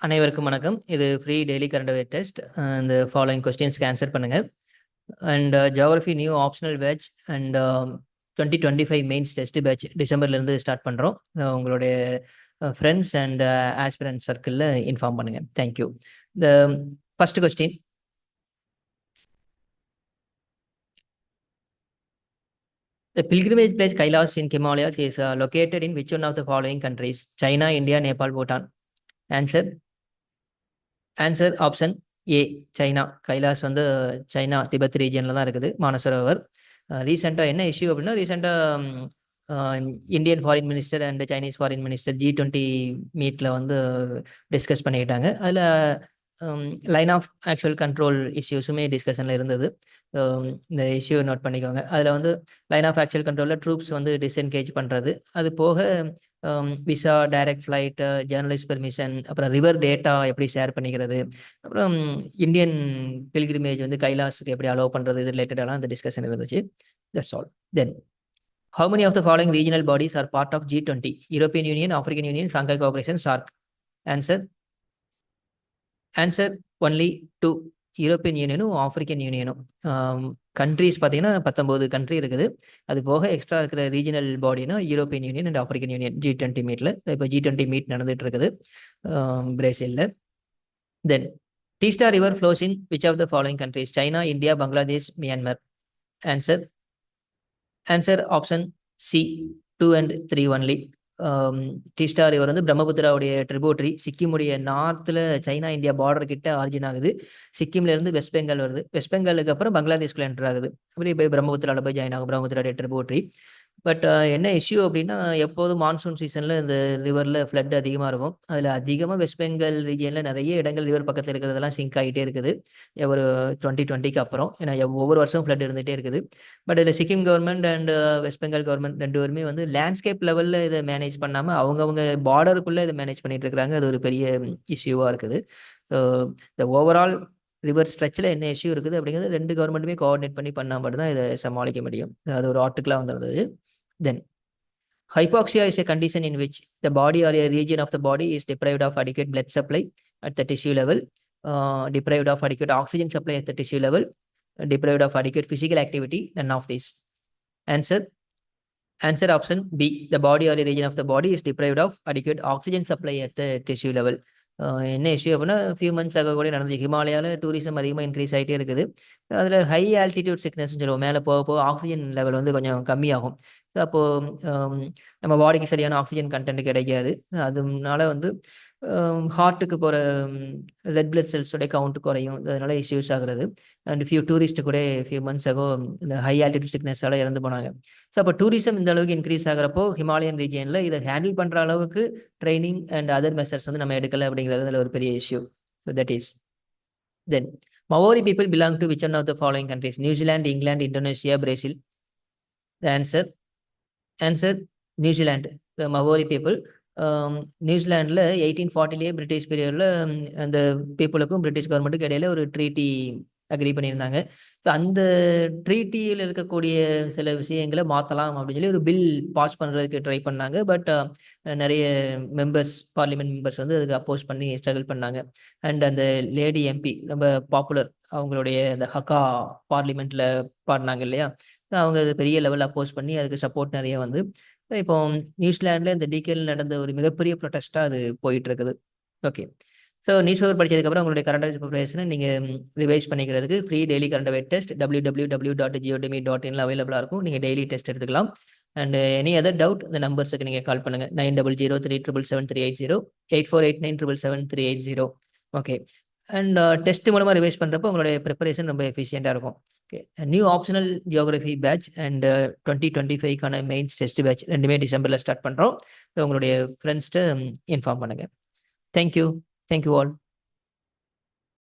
அனைவருக்கும் வணக்கம். இது free daily current affair test. இந்த ஃபாலோயிங் கொஸ்டின்ஸ்க்கு ஆன்சர் பண்ணுங்க. And geography new optional batch and 2025 mains test batch டிசம்பர்லேருந்து ஸ்டார்ட் பண்ணுறோம். உங்களுடைய ஃப்ரெண்ட்ஸ் அண்ட் ஆஸ்பிரண்ட் சர்க்கிளில் இன்ஃபார்ம் பண்ணுங்க. Thank you. The first question. The pilgrimage place Kailas in Himalayas is located in which one of the following countries? China, India, Nepal, Bhutan. Answer option A, China. Kailash வந்து China Tibet ரீஜனில் தான் இருக்குது, மானசரோவர். ரீசெண்டாக என்ன issue அப்படின்னா, ரீசெண்டாக Indian foreign minister and Chinese foreign minister G20 மீட்டில் வந்து டிஸ்கஸ் பண்ணிக்கிட்டாங்க. அதில் லைன் ஆஃப் ஆக்சுவல் கண்ட்ரோல் இஷ்யூஸுமே டிஸ்கஷனில் இருந்தது. இந்த இஷ்யூ நோட் பண்ணிக்கோங்க. அதில் வந்து லைன் ஆஃப் ஆக்சுவல் கண்ட்ரோலில் ட்ரூப்ஸ் வந்து டிஸ்என்கேஜ் பண்ணுறது, அது போக visa, direct flight, journalist permission, அப்புறம் ரிவர் டேட்டா எப்படி ஷேர் பண்ணிக்கிறது, அப்புறம் இந்தியன் பில்கிரிமேஜ் வந்து கைலாஸுக்கு எப்படி அலோவ் பண்ணுறது, இது ரிலேட்டடாலாம் அந்த டிஸ்கஷன் இருந்துச்சு. That's all. Then how many of the following regional bodies are part of G20? European Union, African Union, Shanghai Cooperation, SAARC. Answer only 2. European யூனியனும் ஆஃப்ரிக்கன் யூனியனும். கண்ட்ரிஸ் பார்த்தீங்கன்னா 19 கண்ட்ரி இருக்குது. அது போக எக்ஸ்ட்ரா இருக்கிற ரீஜனல் பாடினா European union and African union G20 மீட்டில். இப்போ G20 மீட் நடந்துட்டு இருக்குது பிரேசிலில். Then Teesta river flows in which of the following countries? China, India, Bangladesh, Myanmar. Answer option C, 2 and 3 only. Teesta river வந்து பிரம்மபுத்திராவுடைய ட்ரிபியூட்டரி. சிக்கிமுடைய நார்த்தில் சைனா இந்தியா பார்டர் கிட்ட ஆரிஜின் ஆகுது. சிக்கிம்ல இருந்து வெஸ்ட் பெங்கால் வருது. வெஸ்ட் பெங்காலுக்கு அப்புறம் பங்களாதேஷ்குள்ள என்டர் ஆகுது. அப்படியே போய் பிரம்மபுத்திராவில் போய் ஜாயின் ஆகும், பிரம்மபுத்திராவுடைய ட்ரிபியூட்டரி. பட் என்ன இஷ்யூ அப்படின்னா, எப்போதும் மான்சூன் சீசனில் இந்த ரிவரில் ஃப்ளட் அதிகமாக இருக்கும். அதில் அதிகமாக வெஸ்ட் பெங்கால் ரீஜியனில் நிறைய இடங்கள் ரிவர் பக்கத்தில் இருக்கிறதெல்லாம் சிங்க் ஆகிட்டே இருக்குது ஒரு 2020க்கு அப்புறம். ஏன்னா ஒவ்வொரு வருஷம் ஃப்ளட் இருந்துகிட்டே இருக்குது. பட் இதில் Sikkim government and west Bengal government ரெண்டு பேருமே வந்து லேண்ட்ஸ்கேப் லெவலில் இதை மேனேஜ் பண்ணாமல் அவங்கவுங்க பார்டருக்குள்ளே இதை மேனேஜ் பண்ணிட்டு இருக்கிறாங்க. அது ஒரு பெரிய இஷ்யூவாக இருக்குது. ஸோ இந்த ஓவரால் ரிவர் ஸ்ட்ரெச்சில் என்ன இஷ்யூ இருக்குது அப்படிங்கிறது ரெண்டு கவர்மெண்ட்டுமே கோஆர்டினேட் பண்ணி பண்ணால் மட்டும்தான் இதை சமாளிக்க முடியும். அது ஒரு ஆர்டிக்கலாக வந்துருந்தது. Then, hypoxia is a condition in which the body or a region of the body is deprived of adequate blood supply at the tissue level, deprived of adequate oxygen supply at the tissue level, deprived of adequate physical activity, none of these. Answer option B, the body or a region of the body is deprived of adequate oxygen supply at the tissue level. என்ன issue அப்படின்னா, few months ஆக கூட நடந்து ஹிமாலயாவில் tourism அதிகமாக increase ஆகிட்டே இருக்குது. அதில் high altitude சிக்னஸ்ன்னு சொல்லுவோம். மேலே போக போக ஆக்சிஜன் லெவல் வந்து கொஞ்சம் கம்மியாகும். அப்போது நம்ம பாடிக்கு சரியான ஆக்சிஜன் கண்டென்ட் கிடைக்காது. அதனால வந்து ஹார்ட்டுக்கு போகிற ரெட் பிளட் செல்ஸோடைய கவுண்ட் குறையும். அதனால இஷ்யூஸ் ஆகுறது. அண்ட் டூரிஸ்ட் கூட ஃபியூ மந்த்ஸ் ஆகோ இந்த ஹை ஆல்டிடியூட் சிக்னஸால் இறந்து போனாங்க. ஸோ அப்போ டூரிசம் இந்த அளவுக்கு இன்க்ரீஸ் ஆகிறப்போ ஹிமாலயன் ரீஜியனில் இதை ஹேண்டில் பண்ணுற அளவுக்கு ட்ரைனிங் அண்ட் அதர் மெஷர்ஸ் வந்து நம்ம எடுக்கலை அப்படிங்கிறது அதில் ஒரு பெரிய issue. So that is. Then Maori people belong to which one of the following countries? New Zealand, England, Indonesia, Brazil. The answer New Zealand. Maori people நியூசிலாண்டில் 1840லேயே பிரிட்டிஷ் பீரியடில் அந்த பீப்புளுக்கும் பிரிட்டிஷ் கவர்மெண்ட்டுக்கு இடையில ஒரு ட்ரீட்டி அக்ரி பண்ணியிருந்தாங்க. ஸோ அந்த ட்ரீட்டியில் இருக்கக்கூடிய சில விஷயங்களை மாற்றலாம் அப்படின்னு சொல்லி ஒரு பில் பாஸ் பண்ணுறதுக்கு ட்ரை பண்ணாங்க. பட் நிறைய பார்லிமெண்ட் மெம்பர்ஸ் வந்து அதுக்கு அப்போஸ் பண்ணி ஸ்ட்ரகிள் பண்ணாங்க. அண்ட் அந்த லேடி எம்பி ரொம்ப பாப்புலர், அவங்களுடைய அந்த ஹக்கா பார்லிமெண்ட்டில் பாடினாங்க இல்லையா, அவங்க அது பெரிய லெவலில் அப்போஸ் பண்ணி அதுக்கு சப்போர்ட் நிறைய வந்து இப்போ நியூசிலாண்டில் இந்த டிகேல நடந்த ஒரு மிகப்பெரிய ப்ரொடெஸ்ட்டாக அது போயிட்டு இருக்குது. ஓகே. ஸோ நியூஸ் பேப்பர் படித்ததுக்கப்புறம் உங்களுடைய கரண்ட் அஃபேர்ஸ் ப்ரிப்பரேஷனை நீங்கள் ரிவைஸ் பண்ணிக்கிறதுக்கு free daily current affair test www.geotemy.in அவைலபிளாக இருக்கும். நீங்கள் டெய்லி டெஸ்ட் எடுத்துக்கலாம். அண்ட் எனி அதர் டவுட் இந்த நம்பர்ஸுக்கு நீங்கள் கால் பண்ணுங்கள். 9003777380, 8489777380. ஓகே. அண்ட் டெஸ்ட் மூலமாக ரிவைஸ் பண்ணுறப்போ உங்களுடைய ப்ரிப்பரேஷன் ரொம்ப எஃபிஷியண்ட்டாக இருக்கும். Okay. New optional geography batch and 2025க்கான மெயின்ஸ் டெஸ்ட் பேட்ச் ரெண்டுமே டிசம்பரில் ஸ்டார்ட் பண்ணுறோம். ஸோ உங்களுடைய ஃப்ரெண்ட்ஸ்ட்டு இன்ஃபார்ம் பண்ணுங்கள். Thank you all.